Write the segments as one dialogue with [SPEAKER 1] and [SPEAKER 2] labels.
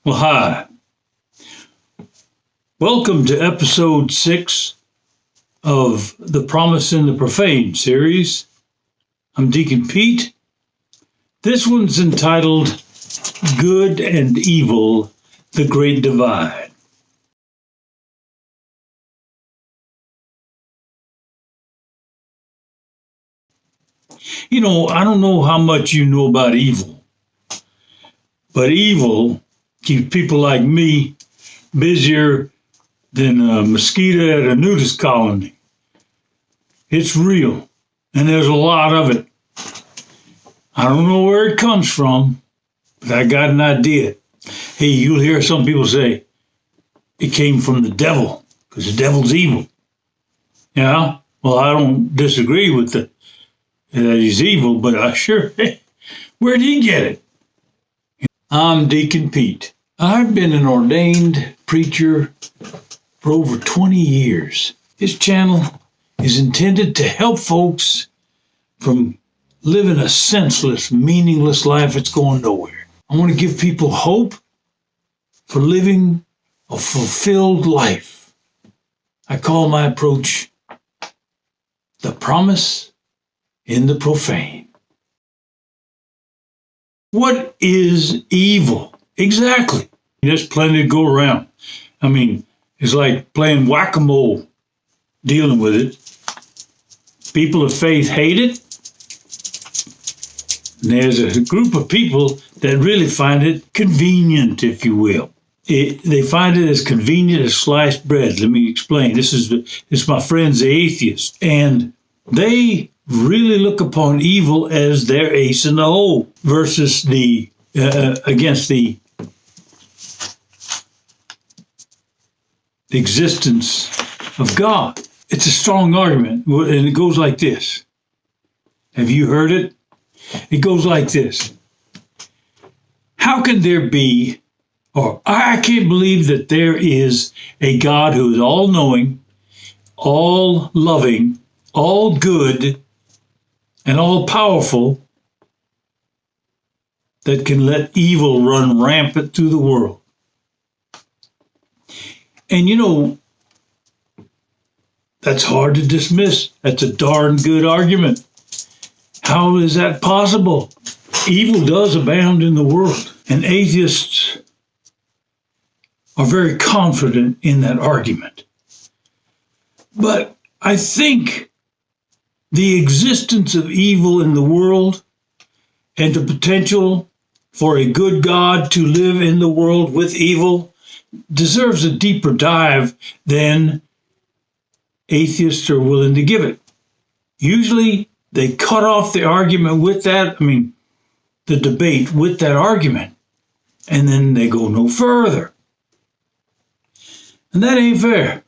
[SPEAKER 1] Well, hi. Welcome to episode 6 of the Promise in the Profane series. I'm Deacon Pete. This one's entitled Good and Evil, the Great Divide. You know, I don't know how much you know about evil, but evil keeps people like me busier than a mosquito at a nudist colony. It's real, and there's a lot of it. I don't know where it comes from, but I got an idea. Hey, you'll hear some people say it came from the devil, because the devil's evil. Yeah, well, I don't disagree with that he's evil, but I sure, where'd he get it? I'm Deacon Pete. I've been an ordained preacher for over 20 years. This channel is intended to help folks from living a senseless, meaningless life that's going nowhere. I want to give people hope for living a fulfilled life. I call my approach the promise in the profane. What is evil? Exactly. There's plenty to go around. I mean, it's like playing whack-a-mole, dealing with it. People of faith hate it. And there's a group of people that really find it convenient, if you will. They find it as convenient as sliced bread. Let me explain. This is my friends, the atheists. And they really look upon evil as their ace in the hole versus against the existence of God. It's a strong argument, and it goes like this. Have you heard it? It goes like this. How can there be, or I can't believe that there is a God who is all-knowing, all-loving, all good, and all-powerful that can let evil run rampant through the world. And you know, that's hard to dismiss. That's a darn good argument. How is that possible? Evil does abound in the world, and atheists are very confident in that argument. But I think the existence of evil in the world and the potential for a good God to live in the world with evil deserves a deeper dive than atheists are willing to give it. Usually they cut off the argument with that, the debate with that argument, and then they go no further. And that ain't fair.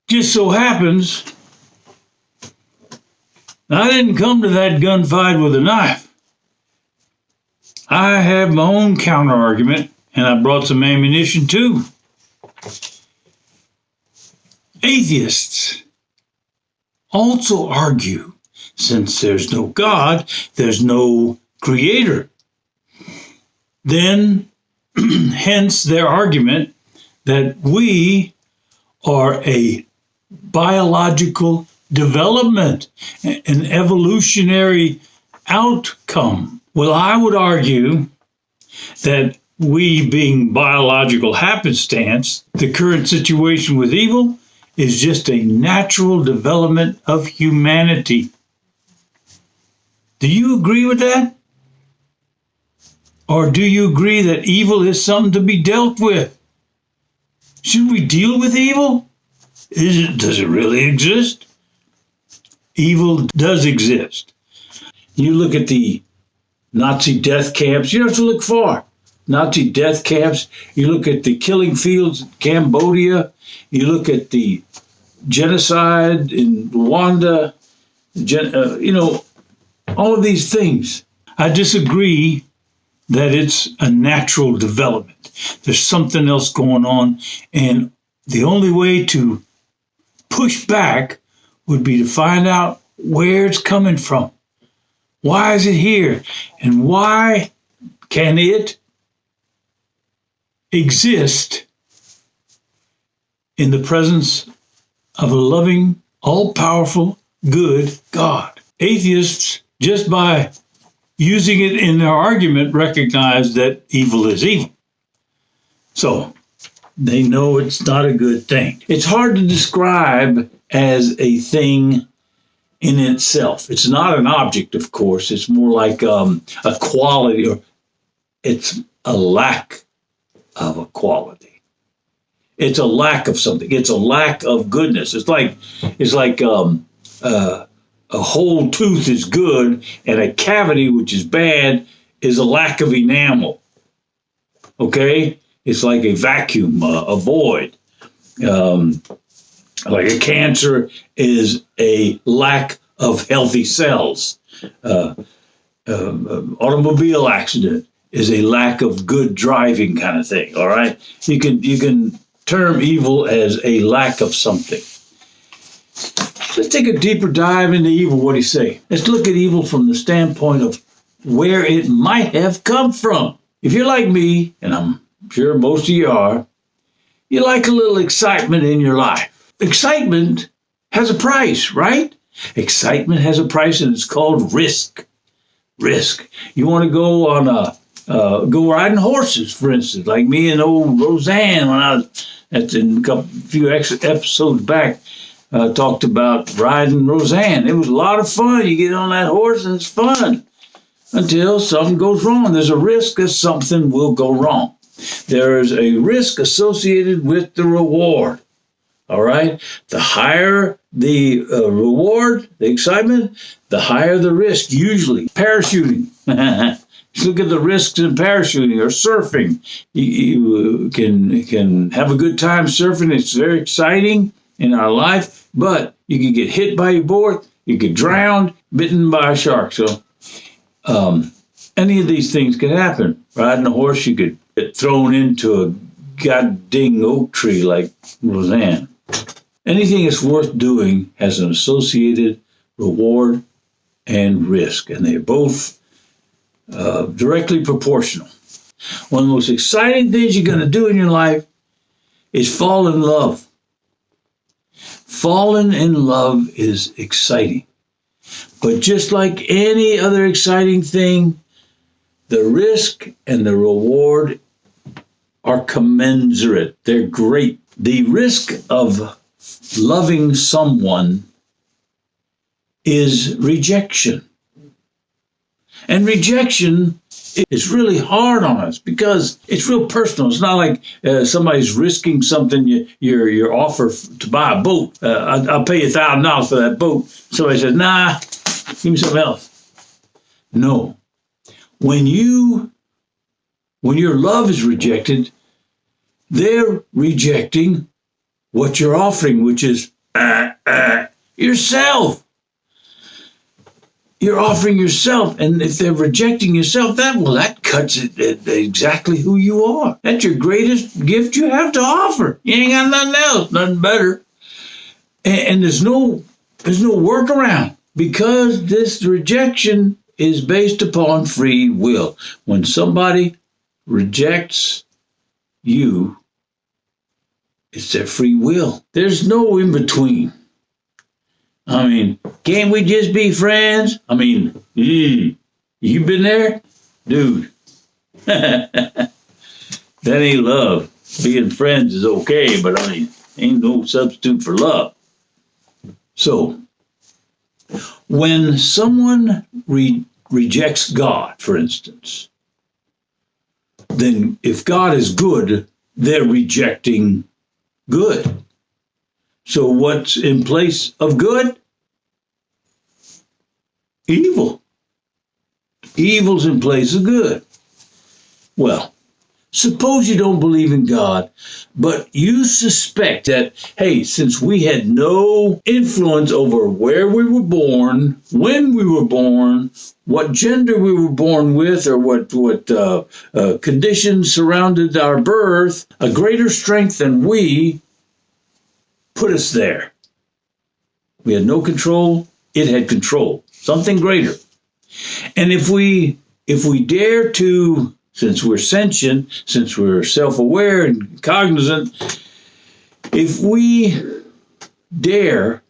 [SPEAKER 1] Just so happens, I didn't come to that gunfight with a knife. I have my own counter argument, and I brought some ammunition too. Atheists also argue, since there's no God, there's no creator. Then, hence their argument that we are a biological development, an evolutionary outcome. Well, I would argue that we, being biological happenstance, the current situation with evil is just a natural development of humanity. Do you agree with that? Or do you agree that evil is something to be dealt with? Should we deal with evil? Does it really exist? Evil does exist. You look at the Nazi death camps, you don't have to look far. Nazi death camps, you look at the killing fields in Cambodia, you look at the genocide in Rwanda, all of these things. I disagree that it's a natural development. There's something else going on, and the only way to push back would be to find out where it's coming from. Why is it here? And why can it exist in the presence of a loving, all-powerful, good God. Atheists, just by using it in their argument, recognize that evil is evil. So they know it's not a good thing. It's hard to describe as a thing in itself. It's not an object, of course. It's more like a quality, or it's a lack of a quality. It's a lack of something. It's a lack of goodness. It's like a whole tooth is good and a cavity, which is bad, is a lack of enamel. Okay? It's like a vacuum, a void. Like a cancer is a lack of healthy cells. Automobile accident is a lack of good driving kind of thing. All right? You can term evil as a lack of something. Let's take a deeper dive into evil. What do you say? Let's look at evil from the standpoint of where it might have come from. If you're like me, and I'm sure most of you are, you like a little excitement in your life. Excitement has a price, right? Excitement has a price, and it's called risk. Risk. You want to go on go riding horses, for instance, like me and old Roseanne when I was in a few episodes back. Talked about riding Roseanne. It was a lot of fun. You get on that horse and it's fun until something goes wrong. There's a risk that something will go wrong. There is a risk associated with the reward. All right? The higher the reward, the excitement, the higher the risk, usually. Parachuting. Just look at the risks in parachuting or surfing. You can have a good time surfing. It's very exciting in our life, but you could get hit by a board, you could drown, bitten by a shark. So any of these things could happen. Riding a horse, you could get thrown into a goddamn oak tree like Roseanne. Anything that's worth doing has an associated reward and risk, and they're both directly proportional. One of the most exciting things you're going to do in your life is fall in love. Falling in love is exciting. But just like any other exciting thing, the risk and the reward are commensurate. They're great. The risk of loving someone is rejection. And rejection is really hard on us because it's real personal. It's not like somebody's risking something, your offer to buy a boat. I'll pay you $1,000 for that boat. Somebody says, nah, give me something else. No. When your love is rejected, they're rejecting what you're offering, which is yourself. You're offering yourself, and if they're rejecting yourself, that cuts it at exactly who you are. That's your greatest gift you have to offer. You ain't got nothing else, nothing better. And there's no workaround because this rejection is based upon free will. When somebody rejects you, it's their free will. There's no in between. I mean, can't we just be friends? I mean, you been there? Dude, that ain't love. Being friends is okay, but I mean, ain't no substitute for love. So, when someone rejects God, for instance, then if God is good, they're rejecting good. So what's in place of good? Evil. Evil's in place of good. Well, suppose you don't believe in God, but you suspect that, hey, since we had no influence over where we were born, when we were born, what gender we were born with, or what conditions surrounded our birth, a greater strength than we put us there. We had no control. It had control. Something greater. And if we dare to since we're sentient, since we're self-aware and cognizant, if we dare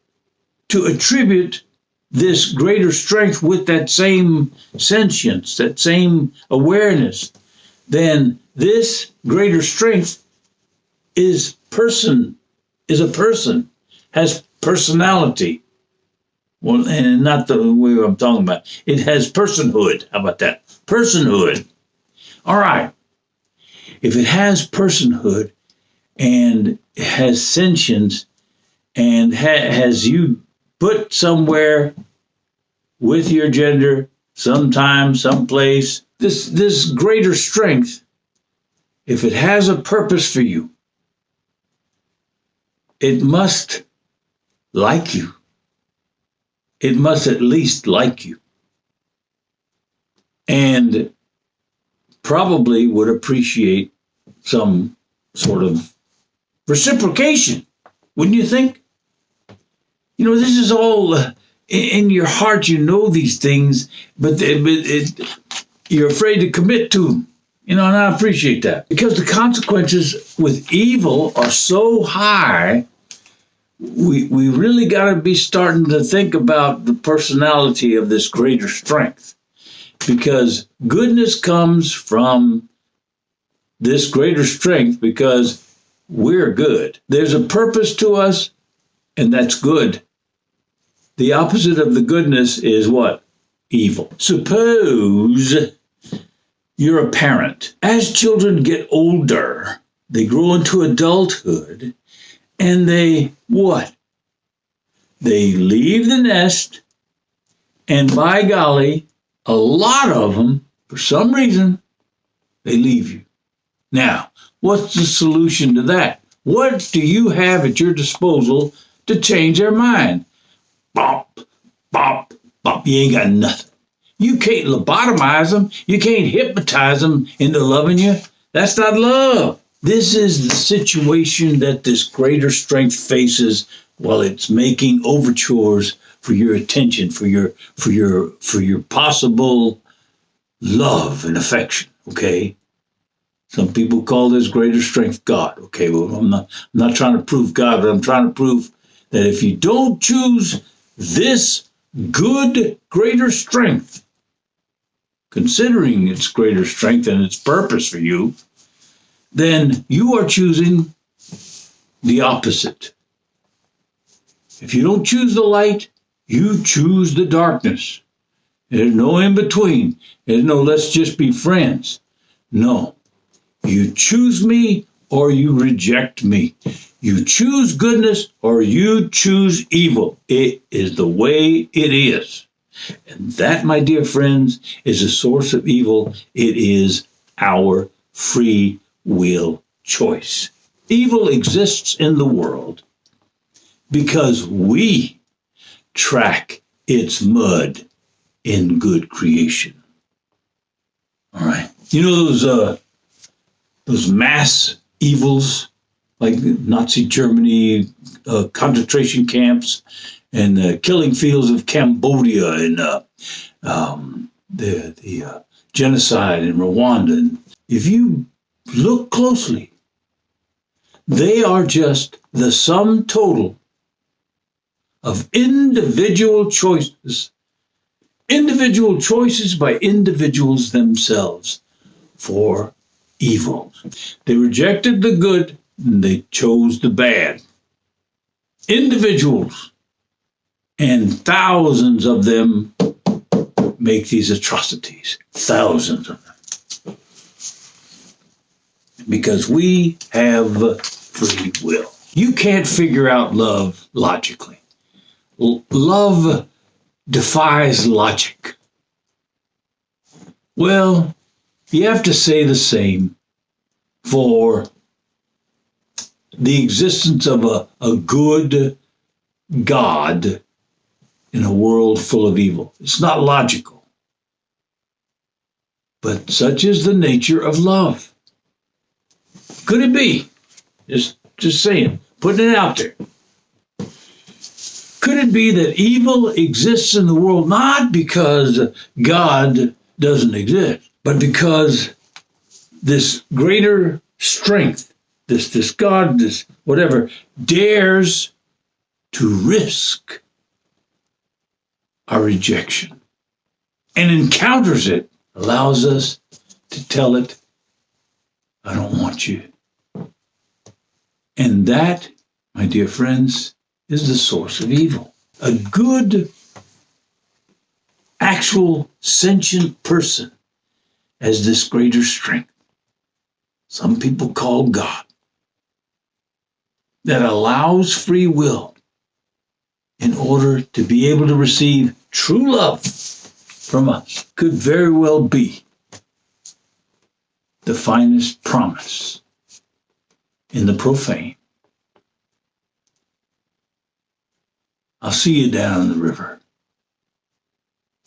[SPEAKER 1] to attribute this greater strength with that same sentience, that same awareness, then this greater strength is a person, has personality. Well, and not the way I'm talking about. It has personhood. How about that? Personhood. All right. If it has personhood and has sentience and has you put somewhere with your gender, sometime, someplace, this greater strength, if it has a purpose for you, it must like you. It must at least like you. And probably would appreciate some sort of reciprocation, wouldn't you think? You know, this is all in your heart. You know these things, but you're afraid to commit to them. You know, and I appreciate that. Because the consequences with evil are so high, we really got to be starting to think about the personality of this greater strength. Because goodness comes from this greater strength because we're good. There's a purpose to us, and that's good. The opposite of the goodness is what? Evil. Suppose you're a parent. As children get older, they grow into adulthood, and they what? They leave the nest, and by golly, a lot of them, for some reason, they leave you. Now, what's the solution to that? What do you have at your disposal to change their mind? Bop, bop, bop. You ain't got nothing. You can't lobotomize them. You can't hypnotize them into loving you. That's not love. This is the situation that this greater strength faces while it's making overtures for your attention, for your possible love and affection. Okay. Some people call this greater strength God. Okay. Well, I'm not trying to prove God, but I'm trying to prove that if you don't choose this good greater strength, considering its greater strength and its purpose for you, then you are choosing the opposite. If you don't choose the light, you choose the darkness. There's no in between. There's no let's just be friends. No. You choose me or you reject me. You choose goodness or you choose evil. It is the way it is. And that, my dear friends, is a source of evil. It is our free will choice. Evil exists in the world because we track its mud in good creation. All right. You know those mass evils like Nazi Germany, concentration camps, and the killing fields of Cambodia, and the genocide in Rwanda. And if you look closely, they are just the sum total of individual choices by individuals themselves for evil. They rejected the good and they chose the bad. Individuals, and thousands of them make these atrocities. Thousands of them. Because we have free will. You can't figure out love logically. Love defies logic. Well, you have to say the same for the existence of a good God in a world full of evil. It's not logical. But such is the nature of love. Could it be? Just saying, putting it out there. Could it be that evil exists in the world not because God doesn't exist, but because this greater strength, this God, this whatever, dares to risk our rejection and encounters it, allows us to tell it, I don't want you. And that, my dear friends, is the source of evil. A good, actual, sentient person has this greater strength. Some people call God, that allows free will in order to be able to receive true love from us. Could very well be the finest promise in the profane. I'll see you down in the river.